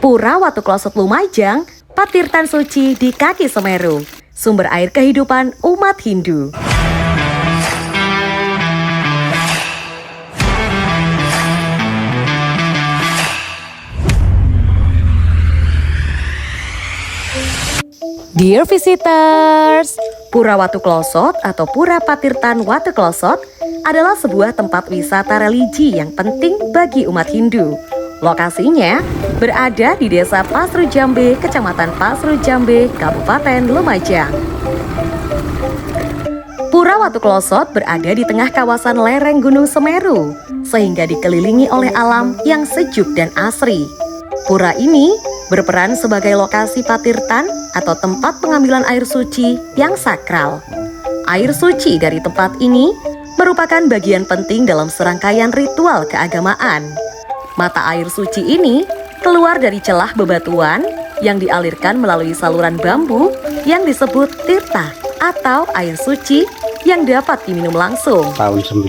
Pura Watuklosot Lumajang, Patirtan Suci di kaki Semeru, sumber air kehidupan umat Hindu. Dear visitors, Pura Watuklosot atau Pura Patirtan Watuklosot adalah sebuah tempat wisata religi yang penting bagi umat Hindu. Lokasinya berada di Desa Pasru Jambe, Kecamatan Pasru Jambe, Kabupaten Lumajang. Pura Watuklosot berada di tengah kawasan lereng Gunung Semeru, sehingga dikelilingi oleh alam yang sejuk dan asri. Pura ini berperan sebagai lokasi patirtan atau tempat pengambilan air suci yang sakral. Air suci dari tempat ini merupakan bagian penting dalam serangkaian ritual keagamaan. Mata air suci ini keluar dari celah bebatuan yang dialirkan melalui saluran bambu yang disebut tirta atau air suci yang dapat diminum langsung. Tahun 96,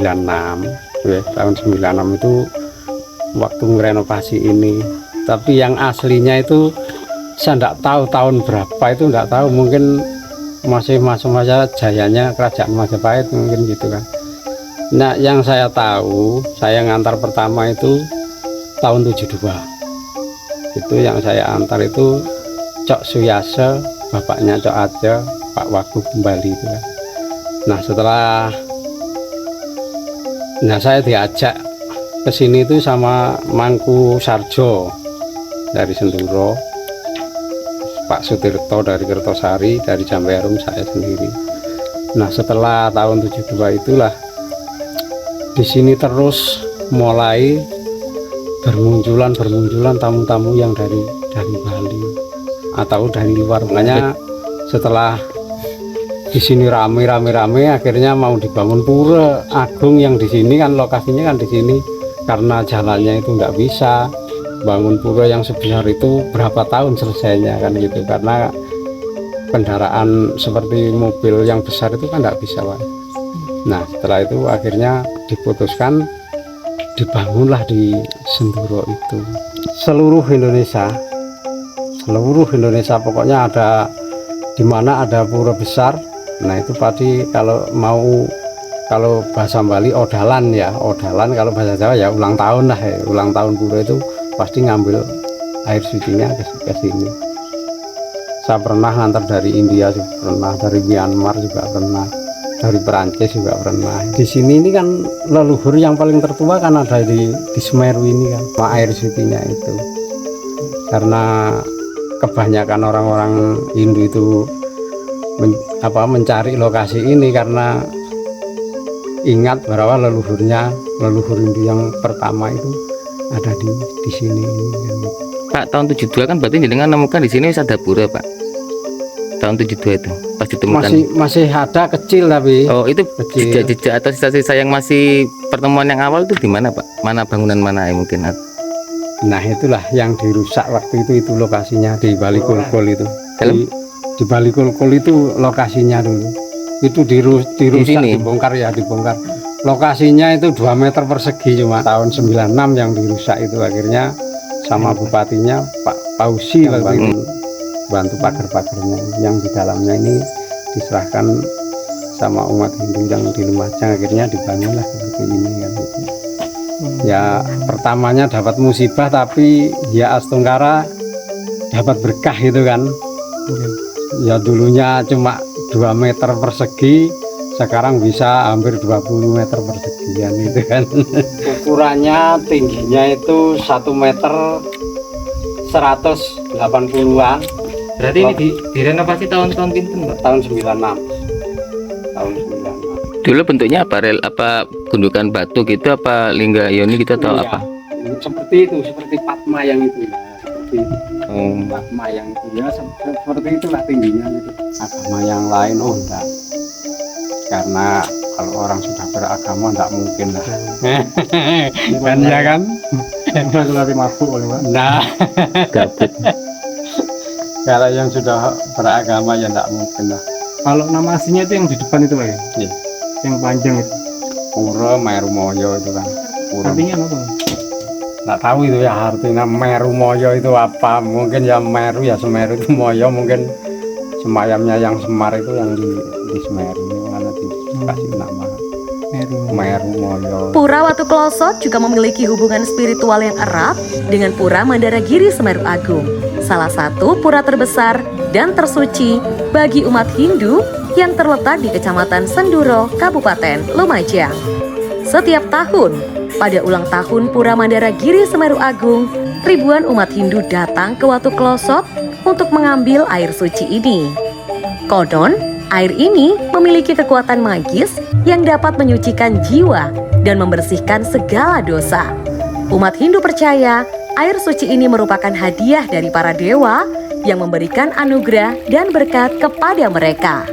tahun 96 itu waktu merenovasi ini. Tapi yang aslinya itu saya tidak tahu tahun berapa, itu tidak tahu, mungkin masih masa-masa jayanya kerajaan Majapahit mungkin gitu kan. Nah, yang saya tahu, saya ngantar pertama itu tahun 72. Itu yang saya antar itu Cok Suyase, bapaknya Cok Aja, Pak Wagub kembali itu kan. Nah, saya diajak ke sini itu sama Mangku Sarjo dari Senduro, Pak Sutirto dari Kertosari, dari Jamberum saya sendiri. Nah, setelah tahun 72 itulah di sini terus mulai bermunculan tamu-tamu yang dari Bali atau dari luar. Makanya setelah di sini rame, akhirnya mau dibangun pura agung yang di sini kan, lokasinya kan di sini. Karena jalannya itu nggak bisa bangun pura yang sebesar itu, berapa tahun selesainya kan gitu, karena kendaraan seperti mobil yang besar itu kan nggak bisa Pak. Nah, setelah itu akhirnya diputuskan dibangunlah di Senduro itu. Seluruh Indonesia pokoknya ada, di mana ada pura besar. Nah, itu pasti kalau bahasa Bali odalan, kalau bahasa Jawa ya ulang tahun lah ya. Ulang tahun pura itu pasti ngambil air sucinya ke sini. Saya pernah ngantar dari India juga pernah, dari Myanmar juga pernah, dari Perancis juga pernah. Di sini ini kan leluhur yang paling tertua kan ada di Semeru ini kan, air sucinya itu. Karena kebanyakan orang-orang Hindu itu mencari lokasi ini karena ingat bahwa leluhur Hindu yang pertama itu ada di sini. Pak, tahun 72 kan berarti jenengan nemukan di sini ada pura Pak. Tahun 72 itu pas ditemukan. Masih ada kecil tapi. Oh, itu jejak atau sisa-sisa yang masih pertemuan yang awal itu di mana Pak? Mana bangunan mana ya mungkin? Nah, itulah yang dirusak waktu itu lokasinya di Bali Kulkul itu. Di Bali Kulkul itu lokasinya dulu. Itu dirusak, dibongkar. Lokasinya itu 2 meter persegi, cuma tahun 96 yang dirusak itu. Akhirnya sama bupatinya Pak Pausi waktu itu bantu pagar-pagarnya yang di dalamnya ini diserahkan sama umat Hindu yang di Lumajang. Akhirnya dibangunlah seperti ini kan. Ya pertamanya dapat musibah, tapi ya astungkara dapat berkah itu kan. Ya dulunya cuma 2 meter persegi, sekarang bisa hampir 20 meter persegian itu kan. Ukurannya tingginya itu 1 meter 180-an. Berarti ini direnovasi tahun-tahun pinten Pak? Tahun 96. Dulu bentuknya apa gundukan batu gitu, apa lingga yoni gitu atau ya, apa? Seperti itu, seperti Padma yang itu ya. Seperti itu. Padma yang itu ya, seperti itulah tingginya gitu. Agama yang lain enggak. Karena kalau orang sudah beragama enggak mungkin lah. Kan ya kan? Enggak lari mabuk oleh Pak. Nah, Gabut. kalau yang sudah beragama ya enggak mungkin lah. Kalau nama aslinya itu yang di depan itu Pak ya? Iya. Yang panjang itu. Pura Meru Moyo itu kan. Pura. Artinya apa? Nggak tahu itu ya artinya Meru Moyo itu apa. Mungkin ya Meru ya Semeru itu Moyo, mungkin semayamnya yang Semar itu yang di Semeru karena dikasih nama Meru Moyo. Pura Watu Klosot juga memiliki hubungan spiritual yang erat dengan Pura Mandaragiri Semeru Agung, salah satu pura terbesar dan tersuci bagi umat Hindu yang terletak di Kecamatan Senduro, Kabupaten Lumajang. Setiap tahun, pada ulang tahun Pura Mandaragiri Semeru Agung, ribuan umat Hindu datang ke Watu Klosot untuk mengambil air suci ini. Konon, air ini memiliki kekuatan magis yang dapat menyucikan jiwa dan membersihkan segala dosa. Umat Hindu percaya air suci ini merupakan hadiah dari para dewa yang memberikan anugerah dan berkat kepada mereka.